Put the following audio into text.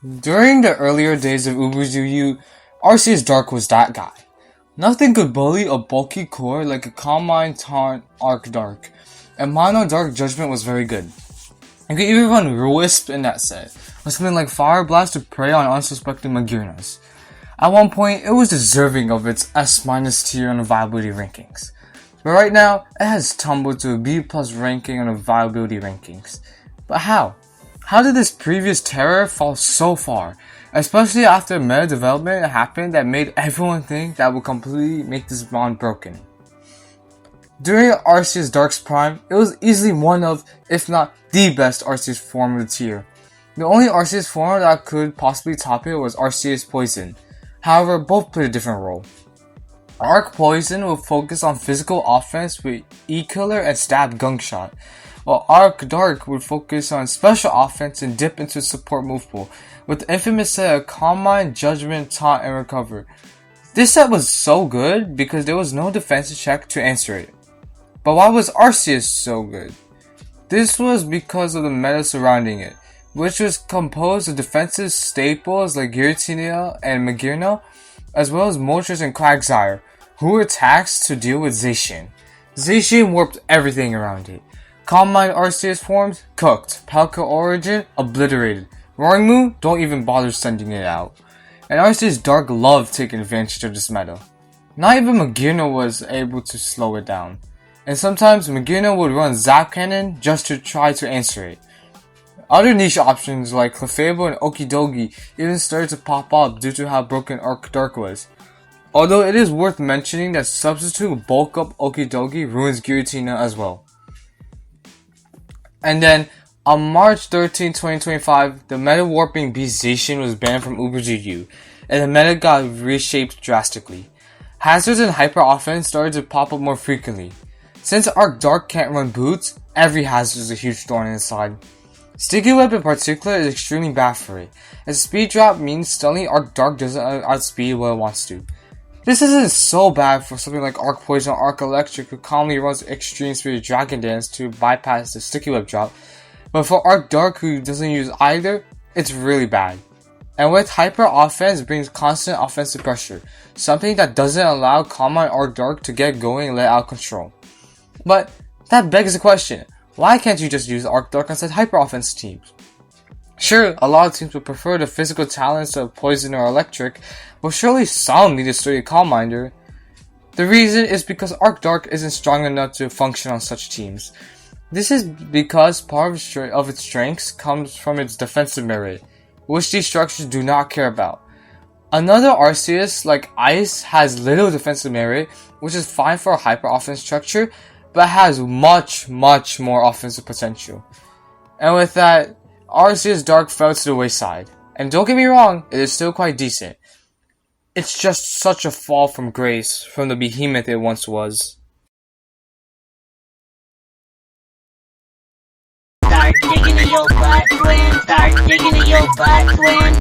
During the earlier days of UberZooU, Arceus Dark was that guy. Nothing could bully a bulky core like a Combine Taunt ArcDark, and Mono Dark Judgment was very good. You could even run Wisp in that set, or something like Fire Blast to prey on unsuspecting Magirnas. At one point, it was deserving of its S- tier on the viability rankings. But right now, it has tumbled to a B+ ranking on the viability rankings. But how? How did this previous terror fall so far? Especially after meta development happened that made everyone think that would completely make this bond broken. During Arceus Dark's prime, it was easily one of, if not the best Arceus form of the tier. The only Arceus form that could possibly top it was Arceus Poison. However, both played a different role. Arc Poison will focus on physical offense with E-Killer and Stab Gungshot, while Arc Dark would focus on special offense and dip into support move pool, with the infamous set of Combine, Judgment, Taunt, and Recover. This set was so good because there was no defensive check to answer it. But why was Arceus so good? This was because of the meta surrounding it, which was composed of defensive staples like Giratina and Magirna, as well as Moltres and Quagsire, who were taxed to deal with Zacian. Zacian warped everything around it. Combine Arceus forms, cooked. Palkia Origin, obliterated. Roaring Moon, don't even bother sending it out. And Arceus Dark loved taking advantage of this meta. Not even Magirna was able to slow it down. And sometimes Magirna would run Zap Cannon just to try to answer it. Other niche options like Clefable and Okidogi even started to pop up due to how broken Arc Dark was. Although it is worth mentioning that substitute bulk up Okidogi ruins Giratina as well. And then, on March 13, 2025, the meta warping beast Zacian was banned from UberZooU, and the meta got reshaped drastically. Hazards and hyper offense started to pop up more frequently. Since Arc Dark can't run boots, every hazard is a huge thorn in its side. Sticky Whip in particular is extremely bad for it, as speed drop means suddenly Arc Dark doesn't outspeed what it wants to. This isn't so bad for something like Arc Poison or Arc Electric, who commonly runs Extreme Spirit Dragon Dance to bypass the Sticky Whip drop, but for Arc Dark, who doesn't use either, it's really bad. And with hyper offense brings constant offensive pressure, something that doesn't allow common Arc Dark to get going and let out control. But that begs the question, why can't you just use Arc Dark on said hyper offense teams? Sure, a lot of teams would prefer the physical talents of Poison or Electric, but surely some need a sturdy Calm Minder. The reason is because Arc Dark isn't strong enough to function on such teams. This is because part of its strengths comes from its defensive merit, which these structures do not care about. Another Arceus, like Ice, has little defensive merit, which is fine for a hyper offense structure, but has much more offensive potential. And with that, Arceus Dark fell to the wayside. And don't get me wrong, it is still quite decent. It's just such a fall from grace from the behemoth it once was. Start digging in your butt, twin. Start digging in your butt, twin.